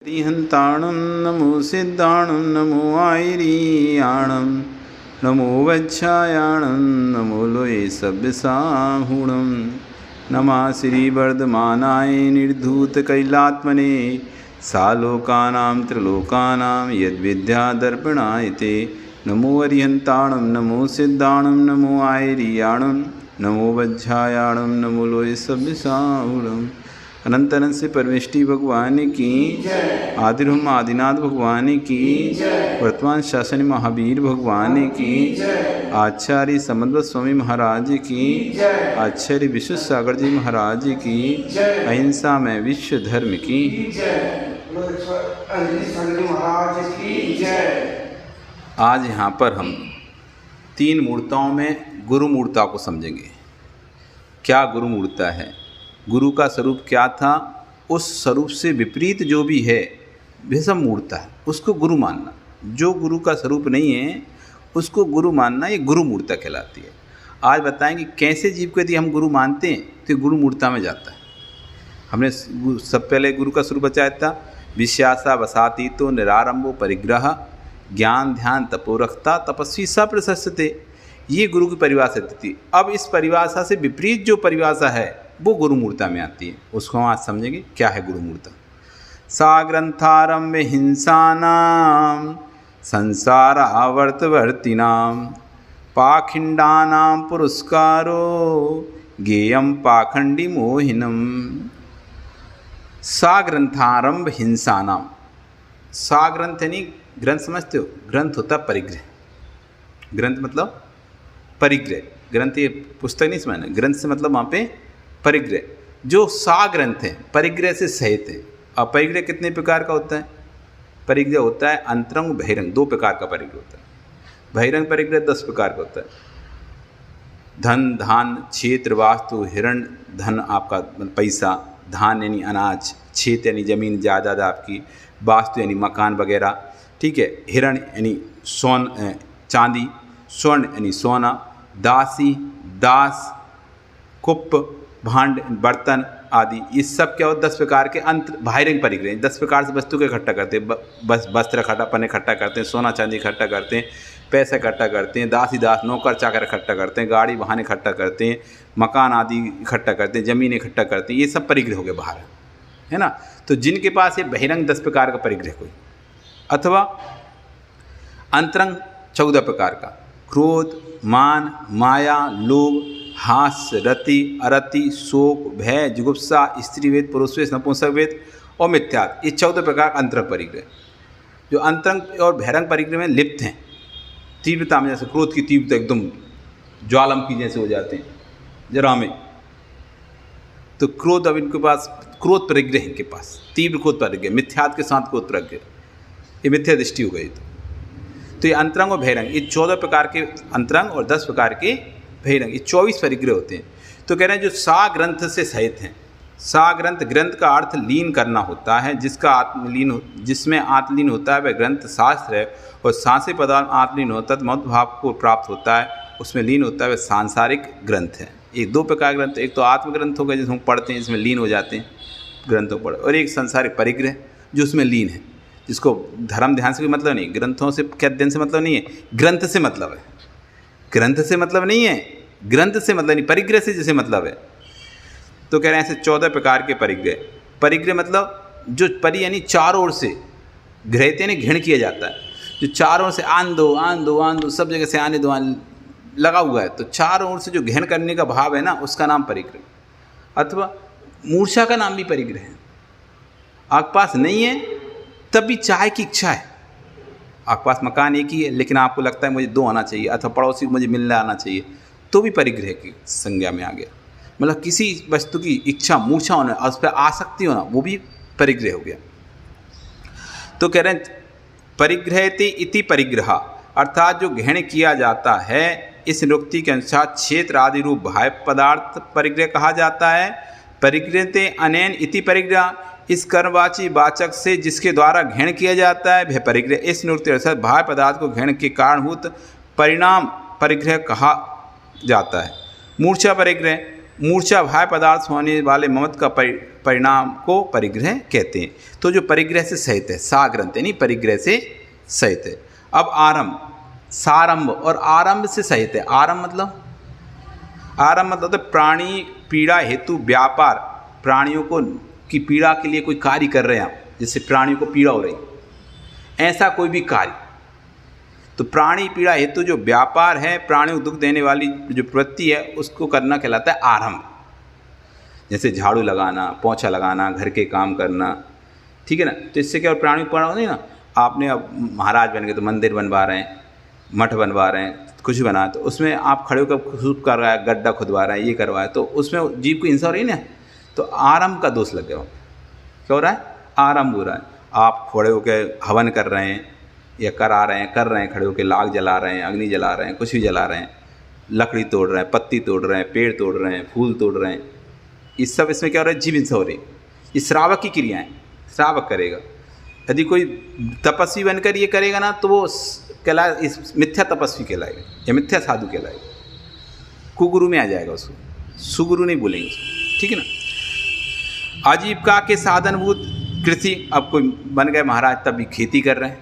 हन्ताणं नमो सिद्धाणं नमो आयरीयाणं नमो वच्छायाणं नमो लोये सव्यसाहुणं नमः श्रीवर्धमानाय निर्धूतकैलात्मने सालोकानां त्रिलोकानां यद्विद्यादर्पणाय ते नमो अरिहन्ताणं नमो सिद्धाणं नमो आयरीयाणं नमो वच्छायाणं नमो लोये सव्यसाहुणं। अनंत अनंत से परमेष्टि भगवान की, आदिर्हम आदिनाथ भगवान की, वर्तमान शासन महावीर भगवान की, आचार्य समन्वय स्वामी महाराज की, आचार्य विश्व सागर जी महाराज की, अहिंसा में विश्व धर्म की। आज यहाँ पर हम 3 मूर्ताओं में गुरु मूर्ता को समझेंगे। क्या गुरु मूर्ता है, गुरु का स्वरूप क्या था, उस स्वरूप से विपरीत जो भी है वह सब मूर्ता है, उसको गुरु मानना। जो गुरु का स्वरूप नहीं है उसको गुरु मानना, ये गुरु मूर्ता कहलाती है। आज बताएंगे कैसे जीव को यदि हम गुरु मानते हैं तो गुरु मूर्ता में जाता है। हमने सब पहले गुरु का स्वरूप बताया था, विश्यासा वसाती तो निरारंभो परिग्रह ज्ञान ध्यान तपोरखता तपस्वी स प्रशस्यते। ये गुरु की परिभाषा थी। अब इस परिभाषा से विपरीत जो परिभाषा है वो गुरु मूर्ता में आती है, उसको हम आज समझेंगे क्या है गुरु मूर्ता। सा ग्रंथारंभ हिंसानां संसार आवर्तवर्तिनां पाखंडानां पुरस्कारो गेयम पाखंडी मोहिनम। सा ग्रंथारंभ हिंसानां, सा ग्रंथ यानी ग्रंथ समझते हो, ग्रंथ होता परिग्रह। ग्रंथ मतलब परिग्रह, ग्रंथ ये पुस्तक नहीं समझना, ग्रंथ से मतलब वहाँ पे परिग्रह। जो सा ग्रंथ है परिग्रह से सहित है। अब परिग्रह कितने प्रकार का होता है? परिग्रह होता है अंतरंग बहिरंग, 2 प्रकार का परिग्रह होता है। बहिरंग परिग्रह 10 प्रकार का होता है। धन धान क्षेत्र वास्तु हिरण, धन आपका पैसा, धान यानी अनाज, क्षेत्र यानी जमीन जायदाद आपकी, वास्तु यानी मकान वगैरह, ठीक है। हिरण यानी चांदी, स्वर्ण यानी सोना, दासी दास, कुप भांड बर्तन आदि, ये सब क्या हो 10 प्रकार के अंतर बाहिरंग परिग्रह। 10 प्रकार से वस्तु को इकट्ठा करते हैं, बस वस्त्र खटापन इकट्ठा करते हैं, सोना चांदी इकट्ठा करते हैं, पैसा इकट्ठा करते हैं, दासी दास नौकर चाकर इकट्ठा करते हैं, गाड़ी वाहन इकट्ठा करते हैं, मकान आदि इकट्ठा करते हैं, ज़मीन इकट्ठा करते हैं। ये सब परिग्रह हो गए बाहर, है ना। तो जिनके पास ये बहिरंग 10 प्रकार का परिग्रह कोई, अथवा अंतरंग 14 प्रकार का, क्रोध मान माया लोभ हास्य रति अरति शोक भय जुगुप्सा स्त्रीवेद पुरुषवेद नपुंसकवेद और मिथ्यात्व, ये 14 प्रकार अंतरंग परिग्रह। जो अंतरंग और बहिरंग परिग्रह में लिप्त हैं, तीव्रता में, जैसे क्रोध की तीव्रता एकदम ज्वालामुखी जैसे हो जाते हैं जरा में, तो क्रोध, अब इनके पास क्रोध परिग्रह, इनके पास तीव्र क्रोध परिग्रह, मिथ्यात्व के साथ क्रोध परिग्रह, ये मिथ्या दृष्टि हो गई। तो ये अंतरंग और बहिरंग, ये 14 प्रकार के अंतरंग और 10 प्रकार के बहिरंग, ये 24 परिग्रह होते हैं। तो कह रहे हैं जो सा ग्रंथ से सहित हैं। सा ग्रंथ, ग्रंथ का अर्थ लीन करना होता है, जिसमें आत्मलीन होता है वह ग्रंथ शास्त्र है। और सांसे पदार्थ आत्मलीन होता है तो मत भाव को प्राप्त होता है, उसमें लीन होता है वह सांसारिक ग्रंथ है। ये 2 प्रकार ग्रंथ, एक तो आत्म ग्रंथ हो गए जिसमें पढ़ते हैं, इसमें लीन हो जाते हैं ग्रंथों पर, और एक सांसारिक परिग्रह जो उसमें लीन है, जिसको धर्म ध्यान से कोई मतलब नहीं, ग्रंथों से क्या अध्ययन से मतलब नहीं है, ग्रंथ से मतलब है। ग्रंथ से मतलब नहीं है, ग्रंथ से मतलब नहीं, परिग्रह से जैसे मतलब है। तो कह रहे हैं ऐसे 14 प्रकार के परिग्रह। परिग्रह मतलब जो परि यानी चारों ओर से, ग्रहते यानी घृण किया जाता है, जो चारों ओर से आन दो सब जगह से आने दो लगा हुआ है, तो चारों ओर से जो घृण करने का भाव है ना, उसका नाम परिग्रह। अथवा मूर्छा का नाम भी परिग्रह है। आपके पास नहीं है तब भी चाय की इच्छा है, आपके पास मकान एक ही है लेकिन आपको लगता है मुझे 2 आना चाहिए, अथवा पड़ोसी को मुझे मिलने आना चाहिए, तो भी परिग्रह की संज्ञा में आ गया। मतलब किसी वस्तु की इच्छा, मूर्छा होना, उस पर आसक्ति होना, वो भी परिग्रह हो गया। तो कह रहे हैं परिग्रहते इति परिग्रह, अर्थात जो ग्रहण किया जाता है, इस निरुक्ति के अनुसार क्षेत्र आदि रूप बाह्य पदार्थ परिग्रह कहा जाता है। परिग्रहते अनेन इति परिग्रह, इस कर्मवाची वाचक से जिसके द्वारा ग्रहण किया जाता है वह परिग्रह। इस निरुक्ति के अनुसार बाह्य पदार्थ को ग्रहण के कारणभूत परिणाम परिग्रह कहा जाता है। मूर्छा परिग्रह, मूर्छा भाव पदार्थ होने वाले ममत का परिणाम को परिग्रह कहते हैं। तो जो परिग्रह से सहित है, सा ग्रंथ यानी परिग्रह से सहित है। अब आरंभ, सारंभ और आरंभ से सहित है। आरंभ मतलब तो प्राणी पीड़ा हेतु व्यापार, प्राणियों को की पीड़ा के लिए कोई कार्य कर रहे हैं आप, जिससे प्राणियों को पीड़ा हो रही, ऐसा कोई भी कार्य। तो प्राणी पीड़ा हेतु जो व्यापार है, प्राणियों को दुख देने वाली जो प्रवृत्ति है, उसको करना कहलाता है आरंभ। जैसे झाड़ू लगाना, पोंछा लगाना, घर के काम करना, ठीक है ना। तो इससे क्या प्राणी पीड़ा होती है ना। आपने अब महाराज बन गए तो मंदिर बनवा रहे हैं, मठ बनवा रहे हैं, कुछ बना, तो उसमें आप खड़े होकर खूब कर रहा है, गड्ढा खुदवा रहा है, ये करवा है, तो उसमें जीव को हिंसा हो रही है ना। तो आरंभ का दोष लग गया। क्या हो रहा है? आरंभ हो रहा है। आप खड़े होकर हवन कर रहे हैं या कर रहे हैं खड़े होकर, लाग जला रहे हैं, अग्नि जला रहे हैं, कुछ भी जला रहे हैं, लकड़ी तोड़ रहे हैं, पत्ती तोड़ रहे हैं, पेड़ तोड़ रहे हैं, फूल तोड़ रहे हैं, इस सब इसमें क्या हो रहा है? जीव हिंसा हो रही है। ये श्रावक की क्रियाएं, श्रावक करेगा। यदि कोई तपस्वी बनकर ये करेगा ना, तो वो इस मिथ्या तपस्वी कहलाएगा या मिथ्या साधु कहलाएगा, कुगुरु में आ जाएगा उसको, सुगुरु नहीं बोलेंगे उसको, ठीक है ना। आजीविका के साधनभूत कृषि, अब कोई बन गए महाराज, तब भी खेती कर रहे हैं,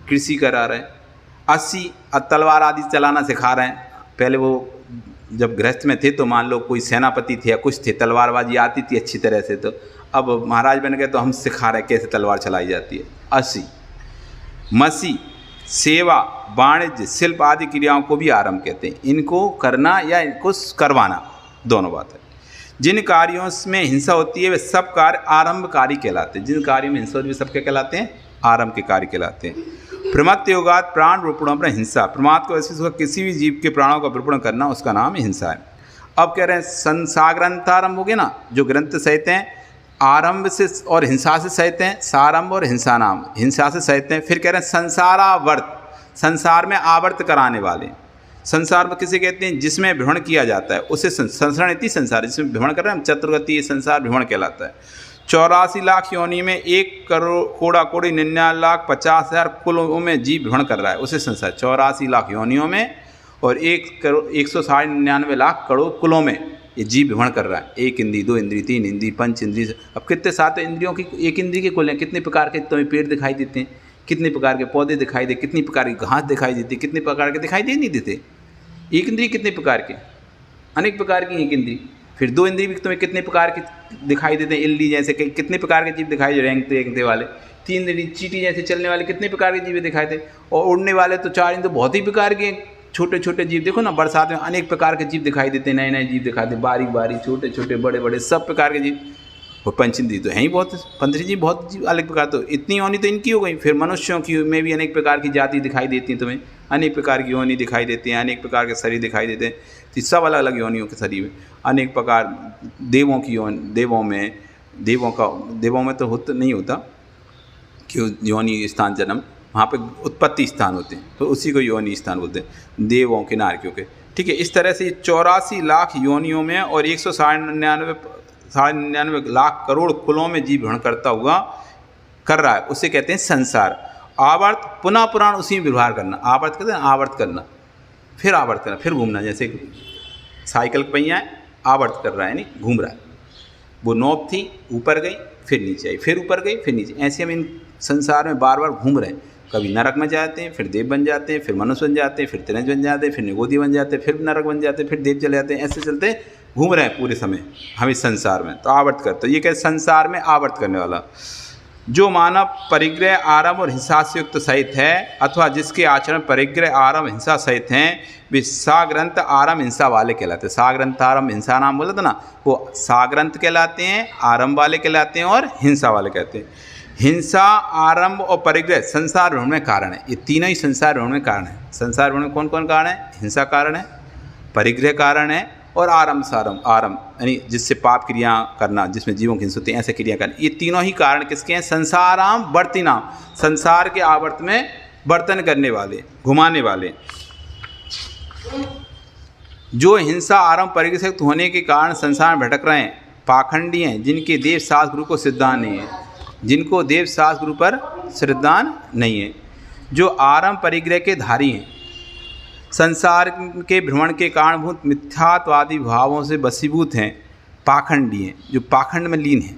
कृषि करा रहे हैं। 80 तलवार आदि चलाना सिखा रहे हैं। पहले वो जब गृहस्थ में थे तो मान लो कोई सेनापति थे या कुछ थे, तलवारबाजी आती थी अच्छी तरह से, तो अब महाराज बन गए तो हम सिखा रहे हैं कैसे तलवार चलाई जाती है। 80 मसी, सेवा, वाणिज्य, शिल्प आदि क्रियाओं को भी आरंभ कहते हैं। इनको करना या इनको करवाना, दोनों बात है। जिन कार्यों में हिंसा होती है वे सब कार्य आरंभकारी कहलाते हैं। जिन कार्यों में हिंसा होती है वे सब क्या कहलाते हैं? आरंभ के कार्य कहलाते हैं। प्रमत्त योगात प्राण रूपणों पर हिंसा, प्रमाद को ऐसे किसी भी जीव के प्राणों का विरूपण करना, उसका नाम हिंसा है। अब कह रहे हैं संसाग्रंथ आरंभ हो गए ना, जो ग्रंथ सहित हैं, आरंभ से और हिंसा से सहित हैं, सारंभ और हिंसा नाम, हिंसा से सहित हैं। फिर कह रहे हैं संसारावर्त, संसार में आवर्त कराने वाले। संसार में किसे कहते हैं? जिसमें भ्रमण किया जाता है, उसे संसरण इति संसार, जिसमें भ्रमण कर रहे हैं हम, चतुर्गति, ये संसार भ्रमण कहलाता है। 84 लाख योनि में 1 करोड़ कोड़ा कोड़ी 99,50,000 कुलों में जीव भ्रमण कर रहा है, उसे संसार। 84 लाख योनियों में और 1,99 लाख करोड़ कुलों में ये जीव भ्रमण कर रहा है। 1 इंद्री, 2 इंद्री, 3 इंद्री, 5 इंद्री। अब कितने 7 इंद्रियों की, 1 इंद्री के कुल हैं। कितने प्रकार के तुम्हें पेड़ दिखाई देते हैं, कितने प्रकार के पौधे दिखाई दे, कितनी प्रकार की घास दिखाई देती, कितने प्रकार के दिखाई दे नहीं देते। 1 इंद्री कितने प्रकार के? अनेक प्रकार की 1 इंद्री। फिर 2 इंद्री भी तुम्हें कितने प्रकार के दिखाई देते हैं, इल्ली जैसे कितने प्रकार के जीव दिखाई, जो रेंगते वाले। 3 इंद्री, चींटी जैसे चलने वाले कितने प्रकार के जीव दिखाई दे। और उड़ने वाले तो 4 इंद्री, बहुत ही प्रकार के छोटे छोटे जीव। देखो ना, बरसात में अनेक प्रकार के जीव दिखाई देते हैं, नए नए जीव दिखाई देते, बारीक बारीक, छोटे छोटे, बड़े बड़े, सब प्रकार के जीव। और पंचेंद्रिय तो हैं ही बहुत, पंचेंद्रिय बहुत जीव अलग प्रकार। तो इतनी योनि तो इनकी हो गई। फिर मनुष्यों की में भी अनेक प्रकार की जाति दिखाई देती हैं तुम्हें, अनेक प्रकार की योनि दिखाई देती हैं, अनेक प्रकार के शरीर दिखाई देते हैं। तो सब अलग अलग योनियों के शरीर में अनेक प्रकार। देवों की योनि, देवों में तो नहीं होता क्यों योनि स्थान जन्म, वहाँ पे उत्पत्ति स्थान होते हैं, तो उसी को योनि स्थान बोलते हैं, देवों के नारकियों के, ठीक है। इस तरह से 84 लाख योनियों में और 199 लाख करोड़ कुलों में जीव भ्रमण करता हुआ कर रहा है, उसे कहते हैं संसार। आवर्त, पुनः पुराण उसी में व्यवहार करना। आवर्त कहते हैं आवर्त करना, फिर आवर्त करना, फिर घूमना। जैसे साइकिल का पहिया है, आवर्त कर रहा है, यानी घूम रहा है। वो नोब थी, ऊपर गई, फिर नीचे आई, फिर ऊपर गई, फिर नीचे। ऐसे हम इन संसार में बार बार घूम रहे हैं। कभी नरक में जाते हैं, फिर देव बन जाते हैं, फिर मनुष्य बन जाते हैं, फिर त्रिंज बन जाते हैं, फिर निगोदी बन जाते हैं, फिर नरक बन जाते हैं, फिर देव चले जाते हैं। ऐसे चलते घूम रहे हैं पूरे समय हम इस संसार में। तो आवर्त करते, ये क्या संसार में आवर्त करने वाला। जो मानव परिग्रह, आरंभ और हिंसा से युक्त सहित है, अथवा जिसके आचरण परिग्रह, आरंभ, हिंसा सहित हैं, वे साग्रंथ आरंभ हिंसा वाले कहलाते हैं। साग्रंथ आरंभ हिंसा नाम बोला था ना, वो साग्रंथ कहलाते हैं, आरंभ वाले कहलाते हैं और हिंसा वाले कहते हैं। हिंसा, आरंभ और परिग्रह संसार भ्रमण में कारण है। ये तीनों ही संसार भ्रमण में कारण है। संसार भ्रमण में कौन कौन कारण है? हिंसा कारण है, परिग्रह कारण है और आरंभ सारंभ, आरंभ यानी जिससे पाप क्रिया करना, जिसमें जीवों की हिंसा होती है, ऐसे क्रिया करना। ये तीनों ही कारण किसके हैं? संसाराम वर्ती नाम, संसार के आवर्त में वर्तन करने वाले, घुमाने वाले। जो हिंसा, आरंभ, परिग्रह से होने के कारण संसार में भटक रहे हैं, पाखंडी हैं, जिनके देव शास्त्र गुरु को सिद्धांत नहीं है, जिनको देव शास्त्र गुरु पर श्रद्धान नहीं है। जो आरंभ परिग्रह के धारी हैं, संसार के भ्रमण के कारणभूत मिथ्यात्वादी भावों से वशीभूत हैं, पाखंडी हैं, जो पाखंड में लीन हैं,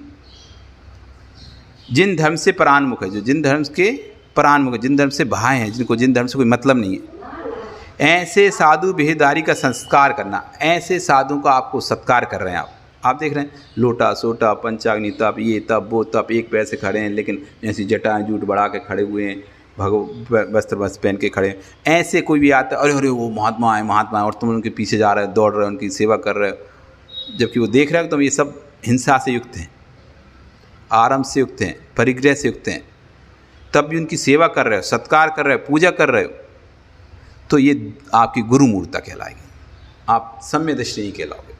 जिन धर्म से परान्मुख है, जो जिन धर्म के परान्मुख है, जिन धर्म से बाहर हैं, जिनको जिन धर्म से कोई मतलब नहीं है, ऐसे साधु बेहदारी का संस्कार करना। ऐसे साधुओं का आपको सत्कार कर रहे हैं आप देख रहे हैं लोटा सोटा पंचाग्नि तप, ये तप वो तप, एक पैर से खड़े हैं लेकिन ऐसी जटाएं जूट बढ़ा के खड़े हुए हैं, वस्त्र पहन के खड़े हैं। ऐसे कोई भी आता है, अरे अरे वो महात्मा है, और तुम उनके पीछे जा रहे हो, दौड़ रहे हो, उनकी सेवा कर रहे हो, जबकि वो देख रहे हो तुम ये सब हिंसा से युक्त हैं, आरंभ से युक्त हैं, परिग्रह से युक्त हैं, तब भी उनकी सेवा कर रहे हो, सत्कार कर रहे हो, पूजा कर रहे हो, तो ये आपकी गुरु मूर्ता कहलाएगी, आप सम्य दृष्टि नहीं कहलाओगे।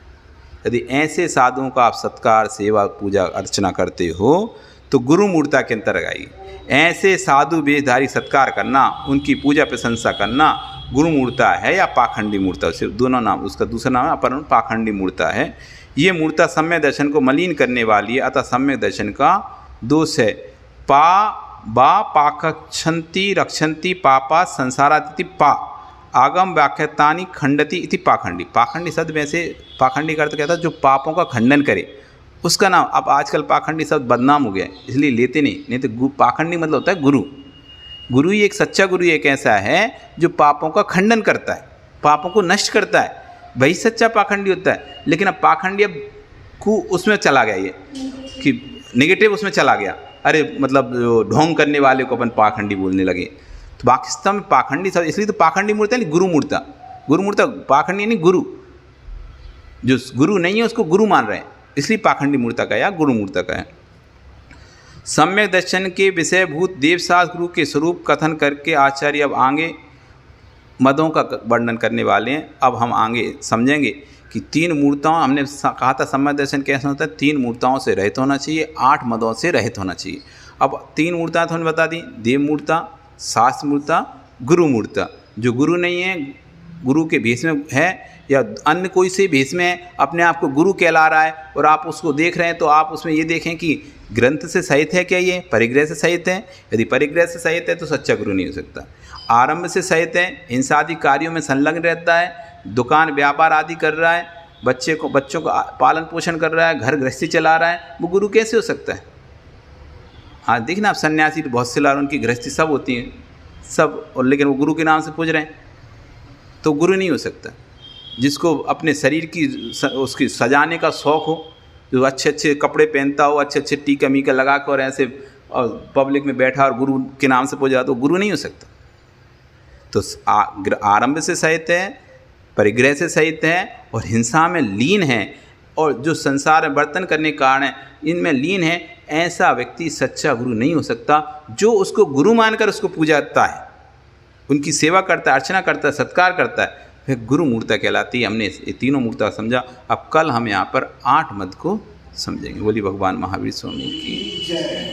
यदि ऐसे साधुओं का आप सत्कार, सेवा, पूजा अर्चना करते हो तो गुरु मूर्ता के अंतर्गत आएगी। ऐसे साधु वेशधारी सत्कार करना, उनकी पूजा प्रशंसा करना गुरु मूर्ता है या पाखंडी मूर्ता, सिर्फ दोनों नाम, उसका दूसरा नाम है अपरण पाखंडी मूर्ता है। ये मूर्ता सम्यक दर्शन को मलिन करने वाली है, अतः सम्यक दर्शन का दोष है। पाकक्षन्ति रक्षन्ति पापा संसारातिथि पा आगम व्याख्यातानि खंडति इति पाखंडी। पाखंडी शब्द में से पाखंडी का अर्थ कहता है जो पापों का खंडन करे, उसका नाम। अब आजकल पाखंडी शब्द बदनाम हो गया इसलिए लेते नहीं तो पाखंडी मतलब होता है गुरु। गुरु ही एक सच्चा गुरु एक ऐसा है जो पापों का खंडन करता है, पापों को नष्ट करता है, वही सच्चा पाखंडी होता है। लेकिन अब पाखंडी अब उसमें चला गया, ये कि नेगेटिव उसमें चला गया, अरे मतलब ढोंग करने वाले को अपन पाखंडी बोलने लगे। तो वास्तव में पाखंडी सब इसलिए तो पाखंडी मूर्ता नहीं गुरु मूर्ता। गुरु मूर्ता पाखंडी नहीं, गुरु जो गुरु नहीं है उसको गुरु मान रहे हैं, इसलिए पाखंडी मूर्ता का या गुरु मूर्ता का है। सम्यक दर्शन के विषयभूत देवशास्त्र गुरु के स्वरूप कथन करके आचार्य अब आगे मदों का वर्णन करने वाले हैं। अब हम आगे समझेंगे कि तीन मूर्ताओं, हमने कहा था सम्यक दर्शन कैसा होता है, तीन मूर्ताओं से रहित होना चाहिए, 8 मदों से रहित होना चाहिए। अब 3 मूर्ता तो हमने बता दी, देव मूर्ता, शास्त्र मूर्ता, गुरु मूर्ता। जो गुरु नहीं है, गुरु के भेष में है या अन्य कोई से भेष में अपने आप को गुरु कहला रहा है और आप उसको देख रहे हैं, तो आप उसमें ये देखें कि ग्रंथ से सहित है क्या, ये परिग्रह से सहित है। यदि परिग्रह से सहित है तो सच्चा गुरु नहीं हो सकता। आरंभ से सहित है, हिंसा आदि कार्यों में संलग्न रहता है, दुकान व्यापार आदि कर रहा है, बच्चों को पालन पोषण कर रहा है, घर गृहस्थी चला रहा है, वो गुरु कैसे हो सकता है। हाँ देखना आप सन्यासी तो बहुत से लार उनकी गृहस्थी सब होती है सब, और लेकिन वो गुरु के नाम से पूज रहे हैं, तो गुरु नहीं हो सकता। जिसको अपने शरीर की उसकी सजाने का शौक़ हो, जो अच्छे अच्छे कपड़े पहनता हो, अच्छे अच्छे टीका मीका लगा कर और ऐसे और पब्लिक में बैठा और गुरु के नाम से पूजा, तो गुरु नहीं हो सकता। तो आरंभ से सहित है, परिग्रह से सहित है और हिंसा में लीन है, और जो संसार में बर्तन करने के कारण है इनमें लीन है, ऐसा व्यक्ति सच्चा गुरु नहीं हो सकता। जो उसको गुरु मानकर उसको पूजाता है, उनकी सेवा करता है, अर्चना करता है, सत्कार करता है, वह गुरु मूर्ता कहलाती है। हमने ये तीनों मूर्ता समझा। अब कल हम यहाँ पर 8 मद को समझेंगे। बोली भगवान महावीर स्वामी की जय।